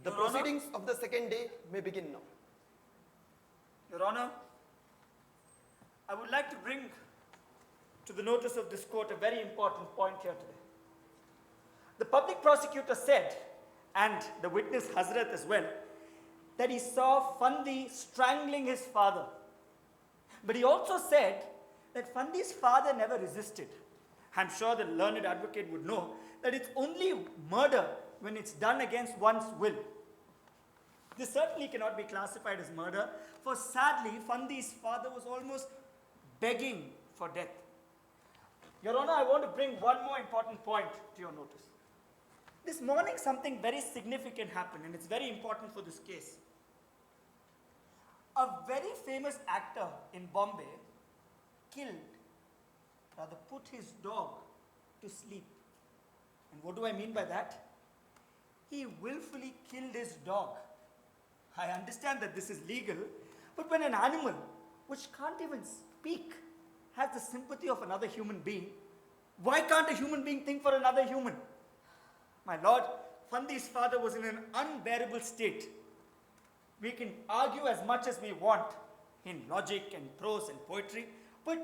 The Your Honor? proceedings of the second day may begin now. Your Honor, I would like to bring to the notice of this court a very important point here today. The public prosecutor said, and the witness Hazrat as well, that he saw Fandi strangling his father. But he also said that Fandi's father never resisted. I'm sure the learned advocate would know that it's only murder when it's done against one's will. This certainly cannot be classified as murder, for sadly, Fandi's father was almost begging for death. Your Honor, I want to bring one more important point to your notice. This morning, something very significant happened, and it's very important for this case. A very famous actor in Bombay put his dog to sleep. And what do I mean by that? He willfully killed his dog. I understand that this is legal, but when an animal, which can't even speak, has the sympathy of another human being, why can't a human being think for another human? My lord, Fandi's father was in an unbearable state. We can argue as much as we want in logic and prose and poetry, but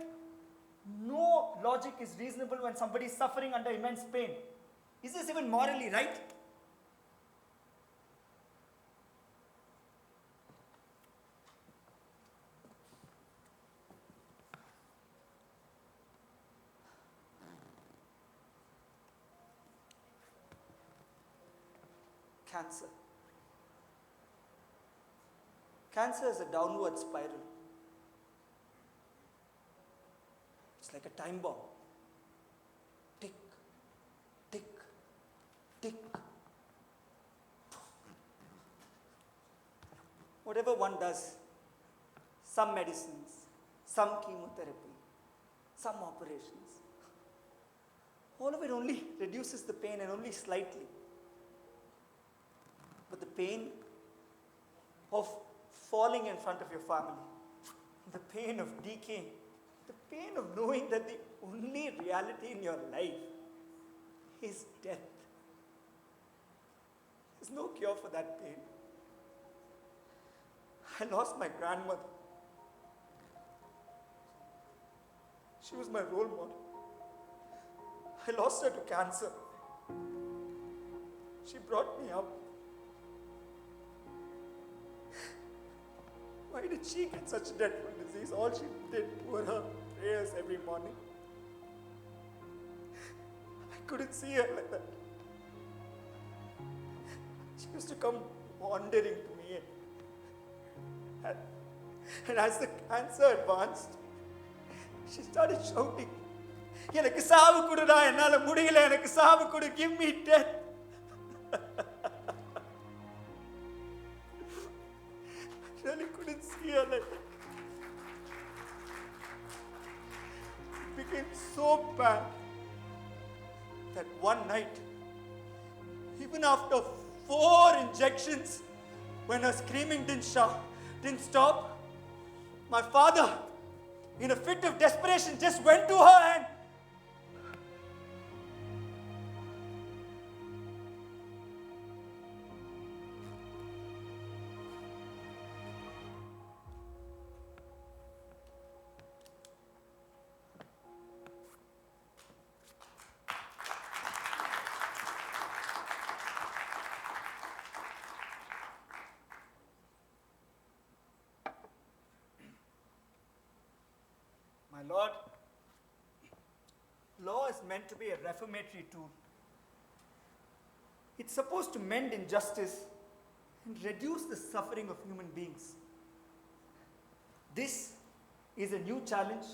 no logic is reasonable when somebody is suffering under immense pain. Is this even morally right? Cancer. Cancer is a downward spiral. It's like a time bomb. Tick, tick, tick. Whatever one does, some medicines, some chemotherapy, some operations, all of it only reduces the pain and only slightly. But the pain of falling in front of your family, the pain of decaying, the pain of knowing that the only reality in your life is death. There's no cure for that pain. I lost my grandmother. She was my role model. I lost her to cancer. She brought me up. Why did she get such a dreadful disease? All she did were her prayers every morning. I couldn't see her like that. She used to come wandering to me. And as the cancer advanced, she started shouting, "Enakku saavu kududa, ennala mudiyala, enakku saavu kudu, give me death." I really couldn't see her like that. It became so bad that one night, even after 4 injections, when her screaming didn't stop, my father, in a fit of desperation, just went to her and my lord, law is meant to be a reformatory tool. It's supposed to mend injustice and reduce the suffering of human beings. This is a new challenge,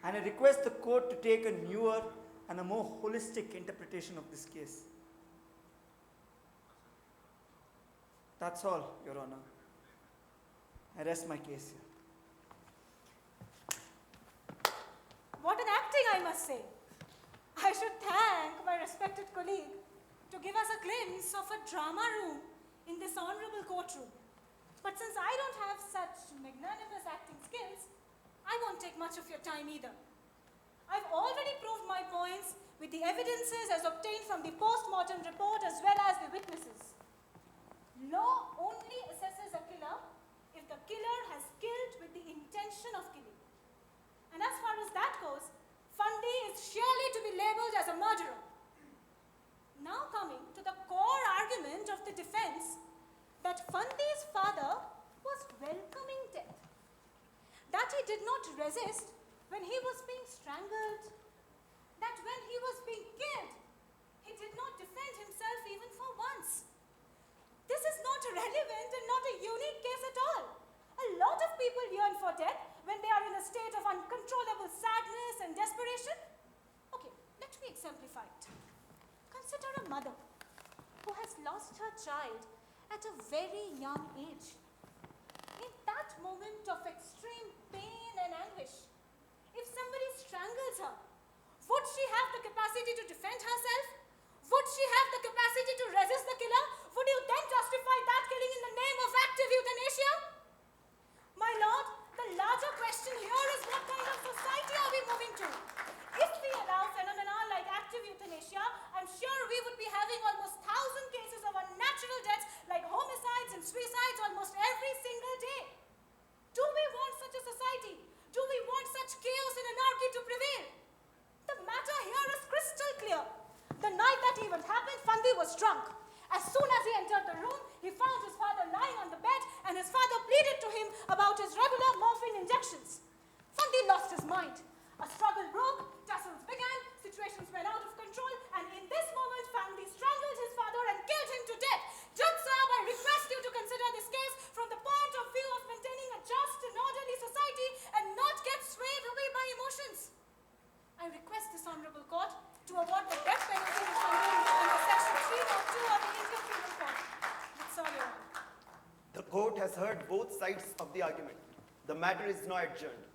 and I request the court to take a newer and a more holistic interpretation of this case. That's all, Your Honor. I rest my case here. What an acting, I must say. I should thank my respected colleague to give us a glimpse of a drama room in this honorable courtroom. But since I don't have such magnanimous acting skills, I won't take much of your time either. I've already proved my points with the evidences as obtained from the post-mortem report as well as the witnesses. Law only assesses a killer if the killer has killed with the intention of killing. And as far as that goes, Fundy is surely to be labeled as a murderer. Now coming to the core argument of the defense, that Fundy's father was welcoming death. That he did not resist when he was being strangled. That when he was being killed, he did not defend himself even for once. This is not relevant and not a unique case at all. A lot of people yearn for death when they are in a state of uncontrollable sadness and desperation. Okay, let me exemplify it. Consider a mother who has lost her child at a very young age. In that moment of extreme pain and anguish, if somebody strangles her, would she have the capacity to defend herself? Would she have the capacity to resist the killer? Would you then justify that killing in the name of active euthanasia? My lord, the larger question here is what kind of society are we moving to? If we allow phenomena like active euthanasia, I'm sure we would be having almost 1,000 cases of unnatural deaths like homicides and suicides almost every single day. Do we want such a society? Do we want such chaos and anarchy to prevail? The matter here is crystal clear. The night that event happened, Fundy was drunk. As soon as he entered the room, he found his father lying on the bed, and his father pleaded to him about his regular morphine injections. Fundy lost his mind. A struggle broke, tussles began, situations went out of control, and in this moment, Fundy strangled his father and killed him to death. Judge Saab, I request you to consider this case from the point of view of maintaining a just and orderly society and not get swayed away by emotions. I request this honorable court to award the death penalty to Fundy under section 302 of the Indian Penal Code. That's all, Your Honor. The court has heard both sides of the argument. The matter is now adjourned.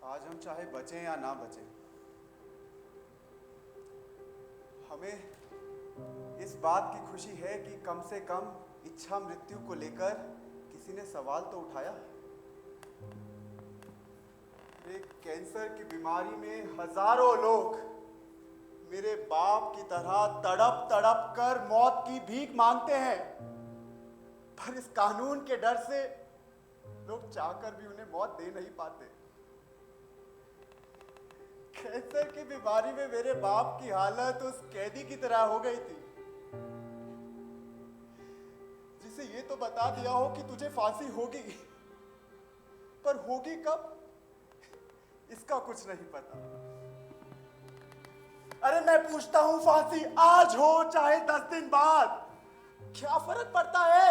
आज हम चाहे बचें या ना बचें, हमें इस बात की खुशी है कि कम से कम इच्छा मृत्यु को लेकर किसी ने सवाल तो उठाया। एक कैंसर की बीमारी में हजारों लोग मेरे बाप की तरह तड़प तड़प कर मौत की भीख मांगते हैं, पर इस कानून के डर से लोग चाहकर भी उन्हें मौत दे नहीं पाते। कैंसर की बीमारी में मेरे बाप की हालत उस कैदी की तरह हो गई थी जिसे ये तो बता दिया हो कि तुझे फांसी होगी, पर होगी कब इसका कुछ नहीं पता। अरे मैं पूछता हूं, फांसी आज हो चाहे 10 दिन बाद, क्या फर्क पड़ता है?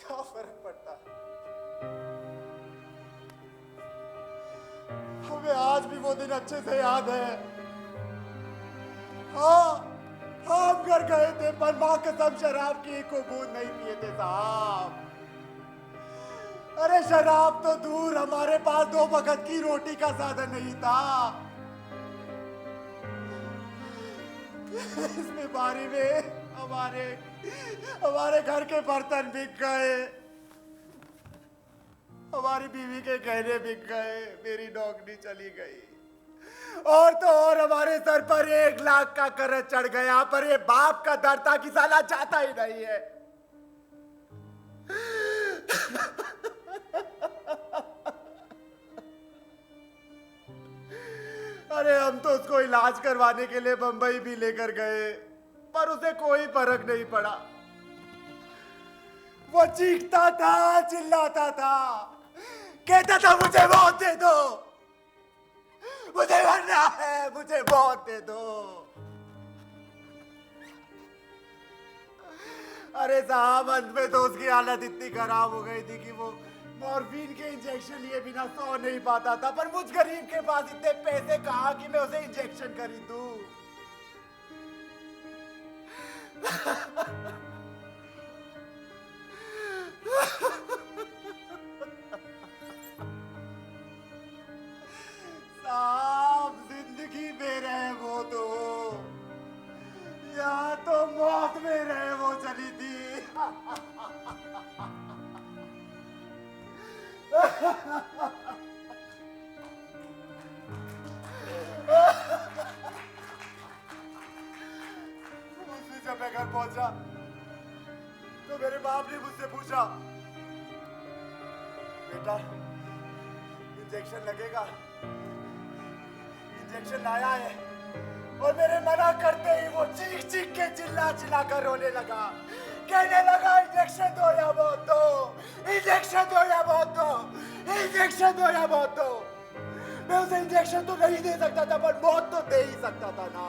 क्या फर्क पड़ता है? हमें आज भी वो दिन अच्छे से याद है। हाँ, हम घर गए थे, पर मां कसम शराब की एक बूंद नहीं पिए थे साहब। अरे शराब तो दूर, हमारे पास 2 वक्त की रोटी का साधन नहीं था। इस बीमारी में हमारे घर के बर्तन बिक गए, हमारी बीवी के गहने बिक गए, मेरी नौकरी चली गई, और तो और हमारे सर पर 1 लाख का कर्ज चढ़ गया। पर ये बाप का दर्द था कि साला चाहता ही नहीं है। अरे हम तो उसको इलाज करवाने के लिए बंबई भी लेकर गए, पर उसे कोई फर्क नहीं पड़ा। वो चीखता था, चिल्लाता था, कहता था मुझे मौत दे दो, मुझे मरना है, मुझे मौत दे दो। अरे साहब, अंत में तो उसकी हालत इतनी खराब हो गई थी कि वो मॉर्फिन के इंजेक्शन लिए बिना सो नहीं पाता था। पर मुझ गरीब के पास इतने पैसे कहाँ कि मैं उसे इंजेक्शन खरीदूं। साहब, जिंदगी बेरहम हो तो पहुंचा तो मेरे बाप ने मुझसे पूछा, बेटा इंजेक्शन लगेगा? इंजेक्शन लाया है। और मेरे मना करते ही वो चीख चीख के चिल्ला चिल्ला कर रोने लगा, कहने लगा इंजेक्शन दो या मौत दो, इंजेक्शन दो या मौत दो, इंजेक्शन दो या मौत दो। मैं उसे इंजेक्शन तो नहीं दे सकता था, पर मौत तो दे ही सकता था ना।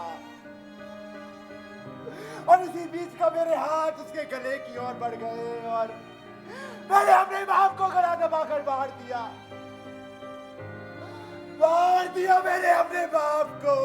और इसी बीच का मेरे हाथ उसके गले की ओर बढ़ गए और मैंने अपने बाप को गला दबाकर मार दिया, मार दिया मैंने अपने बाप को।